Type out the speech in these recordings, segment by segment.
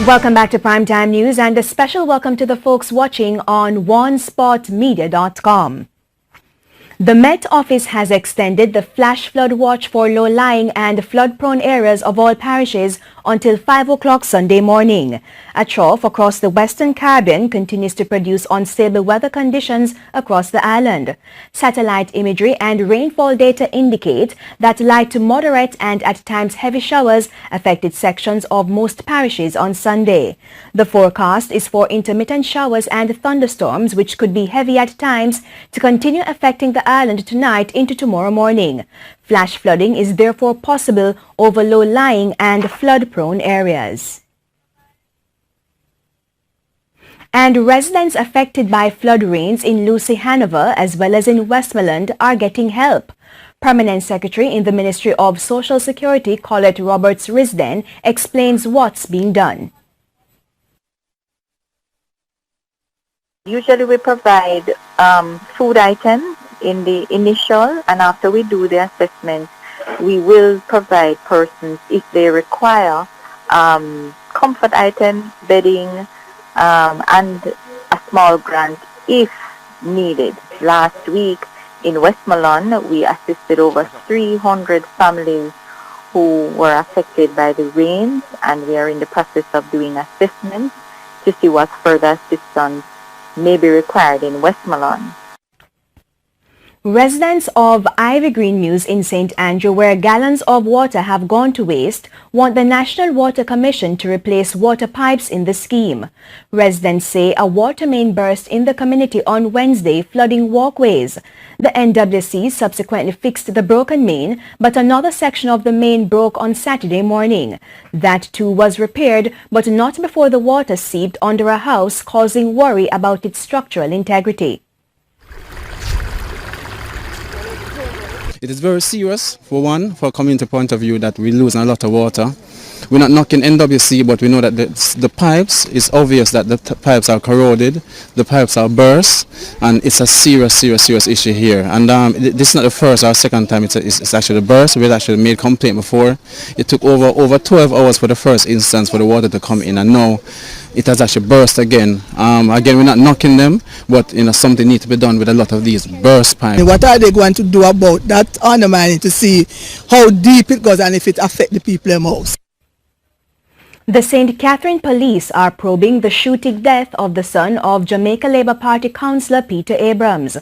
Welcome back to Primetime News and a special welcome to the folks watching on onespotmedia.com. The Met Office has extended the flash flood watch for low-lying and flood-prone areas of all parishes until 5 o'clock Sunday morning. A trough across the Western Caribbean continues to produce unstable weather conditions across the island. Satellite imagery and rainfall data indicate that light to moderate and at times heavy showers affected sections of most parishes on Sunday. The forecast is for intermittent showers and thunderstorms, which could be heavy at times, to continue affecting the island tonight into tomorrow morning. Flash flooding is therefore possible over low-lying and flood-prone areas. And residents affected by flood rains in Lucy, Hanover, as well as in Westmoreland are getting help. Permanent Secretary in the Ministry of Social Security, Colette Roberts-Risden, explains what's being done. Usually we provide food items in the initial, and after we do the assessment, we will provide persons, if they require, comfort items, bedding, and a small grant if needed. Last week in Westmoreland, we assisted over 300 families who were affected by the rains, and we are in the process of doing assessments to see what further assistance may be required in Westmoreland. Residents of Ivy Green Mews in St. Andrew, where gallons of water have gone to waste, want the National Water Commission to replace water pipes in the scheme. Residents say a water main burst in the community on Wednesday, flooding walkways. The NWC subsequently fixed the broken main, but another section of the main broke on Saturday morning. That too was repaired, but not before the water seeped under a house, causing worry about its structural integrity. It is very serious, for one, for a community point of view, that we lose a lot of water. We're not knocking NWC, but we know that the pipes, it's obvious that the pipes are corroded, the pipes are burst, and it's a serious issue here. And this is not the first or second time it's actually burst. We had actually made complaint before. It took over 12 hours for the first instance for the water to come in, and now it has actually burst again. Again, we're not knocking them, but something needs to be done with a lot of these burst pipes. What are they going to do about that undermining to see how deep it goes and if it affects the people the most? The St. Catherine police are probing the shooting death of the son of Jamaica Labour Party councillor Peter Abrams.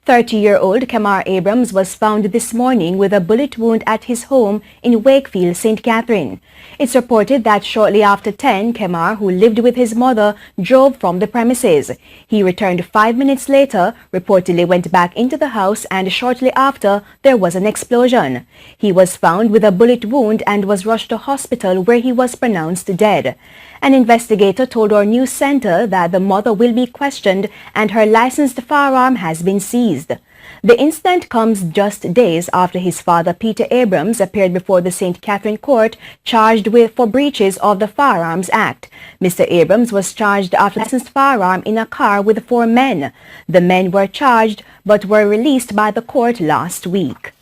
30-year-old Kemar Abrams was found this morning with a bullet wound at his home in Wakefield, St. Catherine. It's reported that shortly after 10, Kemar, who lived with his mother, drove from the premises. He returned 5 minutes later, reportedly went back into the house, and shortly after, there was an explosion. He was found with a bullet wound and was rushed to hospital, where he was pronounced dead. An investigator told our news center that the mother will be questioned and her licensed firearm has been seized. The incident comes just days after his father, Peter Abrams, appeared before the St. Catherine Court charged for breaches of the Firearms Act. Mr. Abrams was charged after licensed firearm in a car with 4 men. The men were charged but were released by the court last week.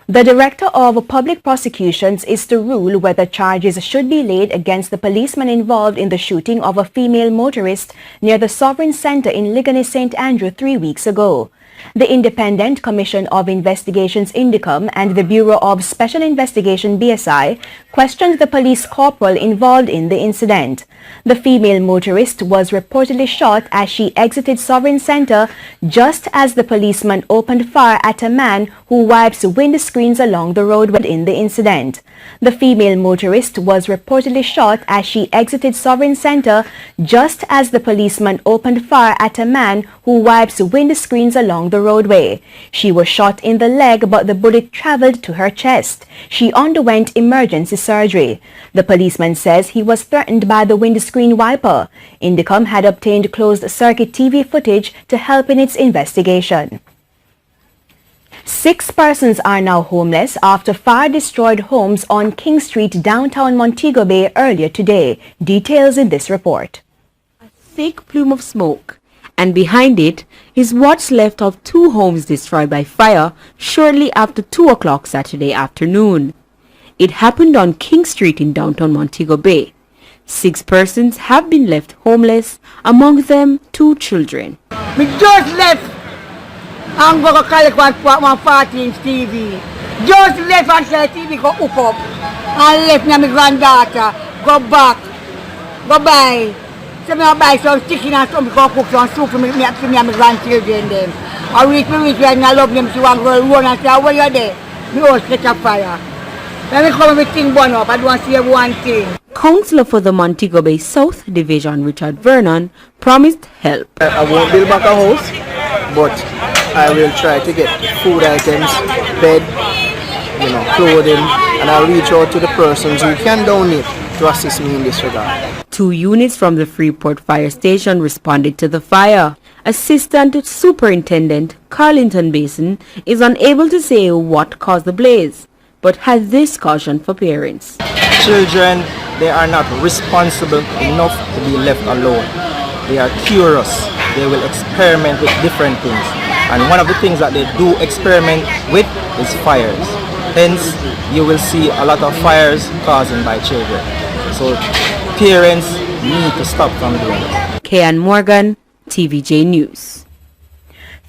The Director of Public Prosecutions is to rule whether charges should be laid against the policeman involved in the shooting of a female motorist near the Sovereign Centre in Ligonier, St. Andrew 3 weeks ago. The Independent Commission of Investigations Indicom and the Bureau of Special Investigation BSI questioned the police corporal involved in the incident. The female motorist was reportedly shot as she exited Sovereign Centre just as the policeman opened fire at a man who wipes windscreens along the roadway in the incident. The female motorist was reportedly shot as she exited Sovereign Centre just as the policeman opened fire at a man who wipes windscreens along the roadway. She was shot in the leg, but the bullet traveled to her chest. She underwent emergency surgery. The policeman says he was threatened by the windscreen wiper. Indicom had obtained closed-circuit TV footage to help in its investigation. 6 persons are now homeless after fire destroyed homes on King Street, downtown Montego Bay earlier today. Details in this report. A thick plume of smoke, and behind it is what's left of 2 homes destroyed by fire shortly after 2 o'clock Saturday afternoon. It happened on King Street in downtown Montego Bay. 6 persons have been left homeless, among them 2 children. We just left and go to collect one 14 TV. Just left and say TV go hook up. And left me my granddaughter. Go back. Go buy. So I buy some chicken and something go cook some soup for me and my grandchildren them. I reach and I love them. She want to go run and say, where you there? Me house catch a fire. Let me come everything burn up. I don't want to see one thing. Councillor for the Montego Bay South Division, Richard Vernon, promised help. I won't build back a house, but I will try to get food items, bed, clothing, and I'll reach out to the persons who can donate to assist me in this regard. 2 units from the Freeport Fire Station responded to the fire. Assistant Superintendent Carlington Basin is unable to say what caused the blaze, but has this caution for parents. Children, they are not responsible enough to be left alone. They are curious. They will experiment with different things. And one of the things that they do experiment with is fires. Hence, you will see a lot of fires caused by children. So parents need to stop from doing it. Kayan Morgan, TVJ News.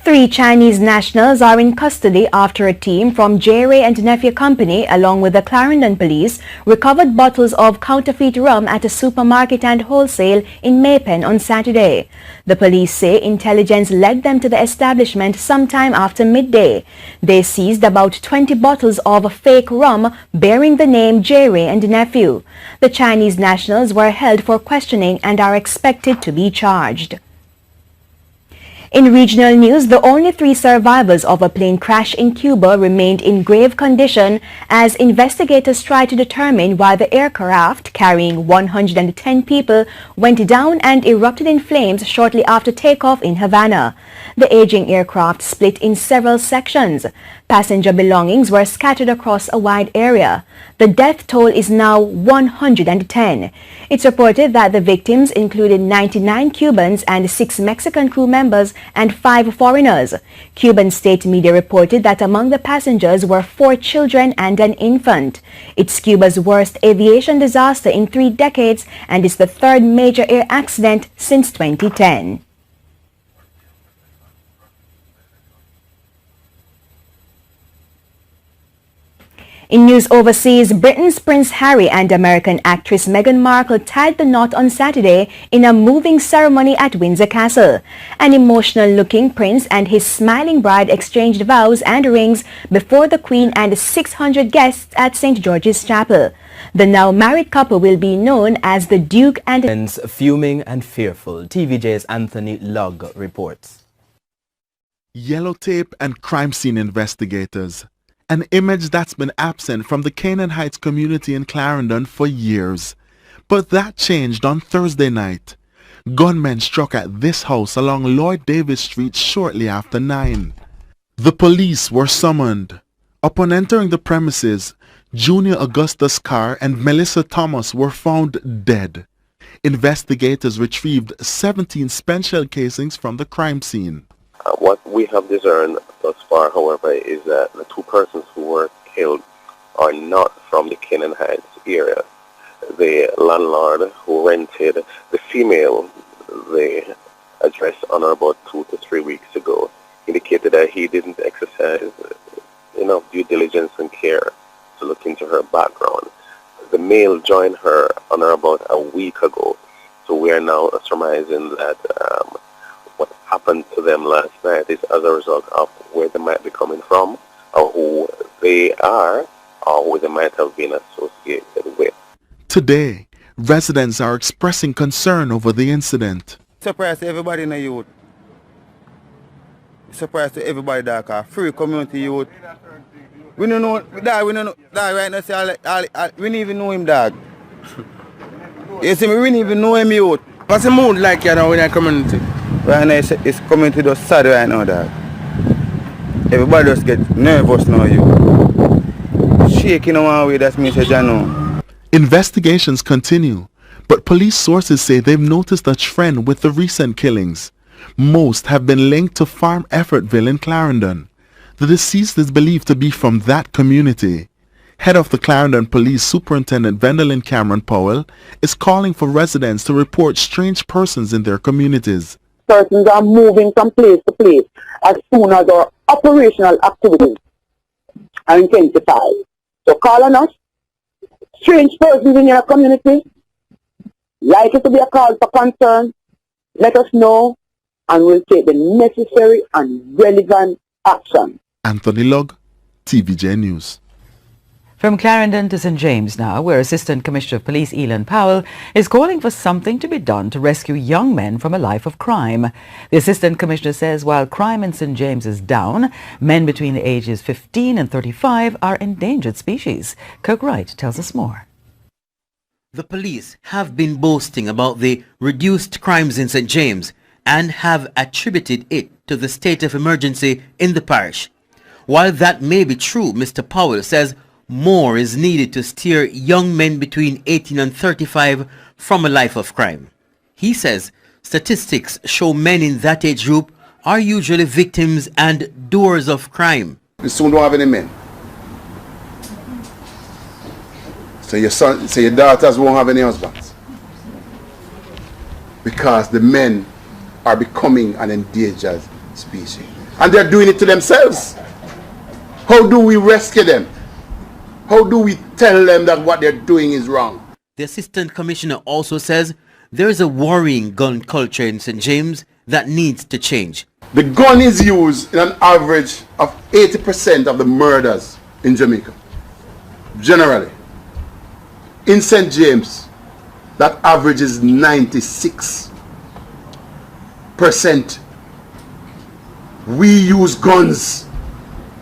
3 Chinese nationals are in custody after a team from J-Ray and Nephew Company, along with the Clarendon Police, recovered bottles of counterfeit rum at a supermarket and wholesale in Maypen on Saturday. The police say intelligence led them to the establishment sometime after midday. They seized about 20 bottles of fake rum bearing the name J-Ray and Nephew. The Chinese nationals were held for questioning and are expected to be charged. In regional news, the only 3 survivors of a plane crash in Cuba remained in grave condition as investigators try to determine why the aircraft carrying 110 people went down and erupted in flames shortly after takeoff in Havana. The aging aircraft split in several sections. Passenger belongings were scattered across a wide area. The death toll is now 110. It's reported that the victims included 99 Cubans and 6 Mexican crew members and 5 foreigners. Cuban state media reported that among the passengers were 4 children and an infant. It's Cuba's worst aviation disaster in 3 decades and is the 3rd major air accident since 2010. In news overseas, Britain's Prince Harry and American actress Meghan Markle tied the knot on Saturday in a moving ceremony at Windsor Castle. An emotional-looking prince and his smiling bride exchanged vows and rings before the Queen and 600 guests at St. George's Chapel. The now married couple will be known as the Duke and... Fuming and fearful, TVJ's Anthony Lugg reports. Yellow tape and crime scene investigators. An image that's been absent from the Canaan Heights community in Clarendon for years. But that changed on Thursday night. Gunmen struck at this house along Lloyd Davis Street shortly after 9. The police were summoned. Upon entering the premises, Junior Augustus Carr and Melissa Thomas were found dead. Investigators retrieved 17 spent shell casings from the crime scene. What we have discerned thus far, however, is that the 2 persons who were killed are not from the Canaan Heights area. The landlord who rented the female the address on or about 2 to 3 weeks ago indicated that he didn't exercise enough due diligence and care to look into her background. The male joined her on or about a week ago, so we are now surmising that what happened to them last night is as a result of where they might be coming from, or who they are, or who they might have been associated with. Today, residents are expressing concern over the incident. Surprise to everybody in the youth. Surprise to everybody that free community youth. We don't know, dog, we don't know, dog, right now, say, we don't even know him, dog. You see me, we don't even know him, youth. What's the mood like, in our community? Right now, it's community just sad right now, dog. Everybody just get nervous now, you. Shaking in one way, that's me, say, know. Investigations continue, but police sources say they've noticed a trend with the recent killings. Most have been linked to Farm Effortville in Clarendon. The deceased is believed to be from that community. Head of the Clarendon Police Superintendent Vendolyn Cameron Powell is calling for residents to report strange persons in their communities. Persons are moving from place to place as soon as our operational activities are intensified. So call on us. Strange persons in your community, likely to be a cause for concern, let us know and we'll take the necessary and relevant action. Anthony Lugg, TVJ News. From Clarendon to St. James now, where Assistant Commissioner of Police Elon Powell is calling for something to be done to rescue young men from a life of crime. The Assistant Commissioner says while crime in St. James is down, men between the ages 15 and 35 are endangered species. Kirk Wright tells us more. The police have been boasting about the reduced crimes in St. James and have attributed it to the state of emergency in the parish. While that may be true, Mr. Powell says more is needed to steer young men between 18 and 35 from a life of crime. He says statistics show men in that age group are usually victims and doers of crime. We soon don't have any men. So your daughters won't have any husbands. Because the men are becoming an endangered species. And they're doing it to themselves. How do we rescue them? How do we tell them that what they're doing is wrong? The Assistant Commissioner also says there is a worrying gun culture in St. James that needs to change. The gun is used in an average of 80% of the murders in Jamaica. Generally. In St. James, that average is 96%. We use guns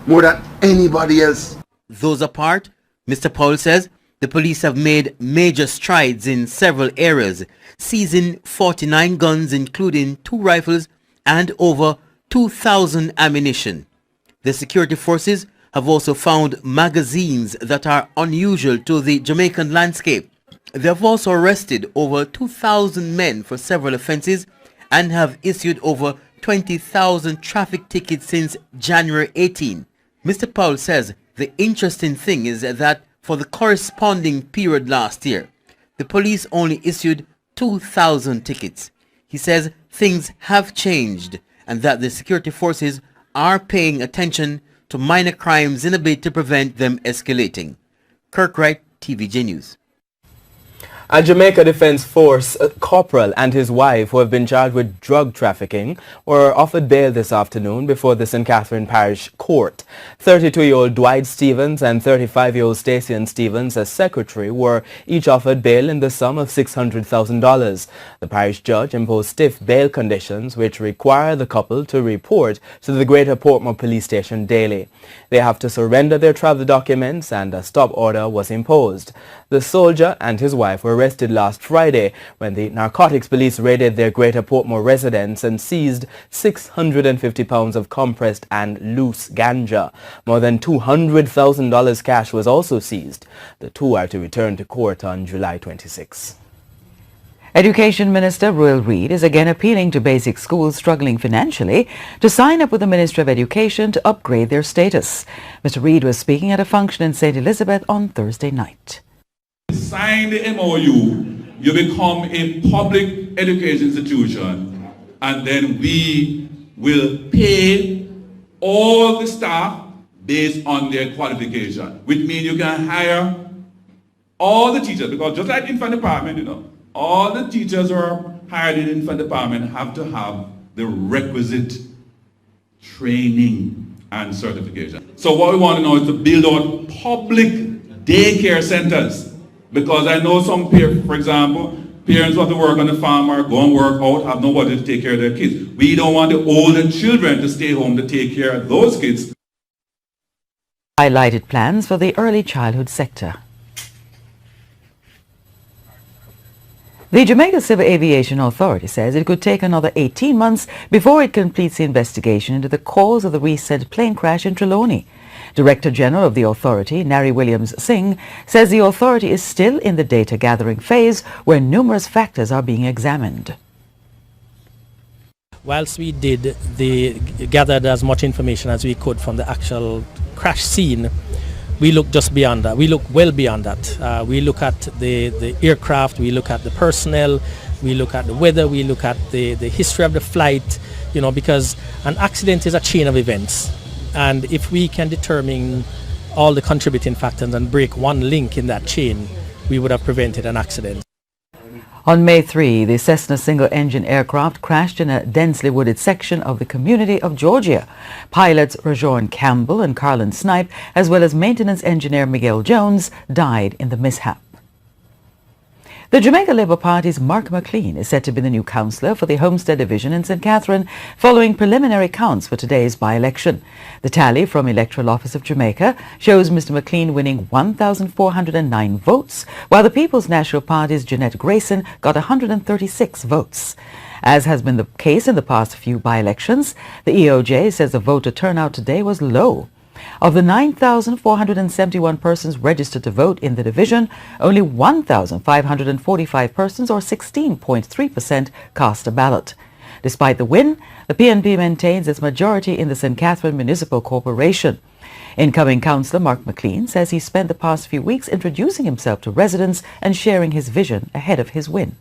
more than anybody else. Those apart, Mr. Powell says the police have made major strides in several areas, seizing 49 guns including 2 rifles and over 2,000 ammunition. The security forces have also found magazines that are unusual to the Jamaican landscape. They have also arrested over 2,000 men for several offences and have issued over 20,000 traffic tickets since January 18. Mr. Powell says the interesting thing is that for the corresponding period last year, the police only issued 2,000 tickets. He says things have changed and that the security forces are paying attention to minor crimes in a bid to prevent them escalating. Kirk Wright, TVJ News. A Jamaica Defence Force corporal and his wife, who have been charged with drug trafficking, were offered bail this afternoon before the St. Catherine Parish Court. 32-year-old Dwight Stevens and 35-year-old Stacey Stevens, as secretary, were each offered bail in the sum of $600,000. The parish judge imposed stiff bail conditions which require the couple to report to the Greater Portmore Police Station daily. They have to surrender their travel documents and a stop order was imposed. The soldier and his wife were arrested last Friday when the narcotics police raided their Greater Portmore residence and seized 650 pounds of compressed and loose ganja. More than $200,000 cash was also seized. The two are to return to court on July 26. Education Minister Royal Reid is again appealing to basic schools struggling financially to sign up with the Ministry of Education to upgrade their status. Mr. Reid was speaking at a function in St. Elizabeth on Thursday night. Sign the MOU, you become a public education institution, and then we will pay all the staff based on their qualification, which means you can hire all the teachers, because just like infant department, all the teachers who are hired in infant department have to have the requisite training and certification. So what we want to know is to build out public daycare centers. Because I know some parents, for example, parents who have to work on the farm or go and work out, have nobody to take care of their kids. We don't want the older children to stay home to take care of those kids. Highlighted plans for the early childhood sector. The Jamaica Civil Aviation Authority says it could take another 18 months before it completes the investigation into the cause of the recent plane crash in Trelawney. Director General of the authority, Nari Williams-Singh, says the authority is still in the data gathering phase where numerous factors are being examined. Whilst we gathered as much information as we could from the actual crash scene, we look just beyond that. We look well beyond that. We look at the aircraft, we look at the personnel, we look at the weather, we look at the history of the flight, you know, because an accident is a chain of events. And if we can determine all the contributing factors and break one link in that chain, we would have prevented an accident. On May 3, the Cessna single-engine aircraft crashed in a densely wooded section of the community of Georgia. Pilots Rajourn Campbell and Carlin Snipe, as well as maintenance engineer Miguel Jones, died in the mishap. The Jamaica Labour Party's Mark McLean is set to be the new councillor for the Homestead Division in St. Catherine following preliminary counts for today's by-election. The tally from Electoral Office of Jamaica shows Mr. McLean winning 1,409 votes, while the People's National Party's Jeanette Grayson got 136 votes. As has been the case in the past few by-elections, the EOJ says the voter turnout today was low. Of the 9,471 persons registered to vote in the division, only 1,545 persons, or 16.3%, cast a ballot. Despite the win, the PNP maintains its majority in the St. Catherine Municipal Corporation. Incoming councillor Mark McLean says he spent the past few weeks introducing himself to residents and sharing his vision ahead of his win.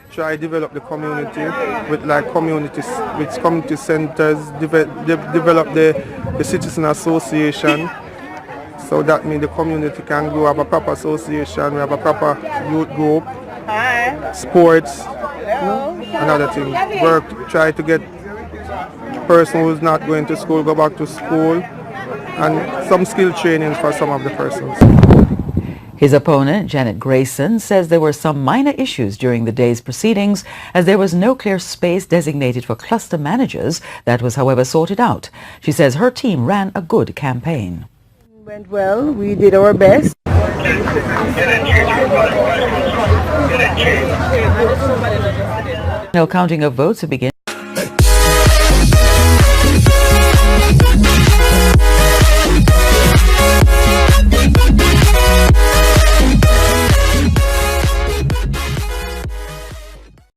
Try to develop the community with like communities, with community centers, develop the citizen association, so that means the community can grow, have a proper association, we have a proper youth group, sports, and other things. Work, try to get person who's not going to school go back to school, and some skill training for some of the persons. His opponent, Janet Grayson, says there were some minor issues during the day's proceedings, as there was no clear space designated for cluster managers. That was, however, sorted out. She says her team ran a good campaign. Went well. We did our best. Now counting of votes to begin.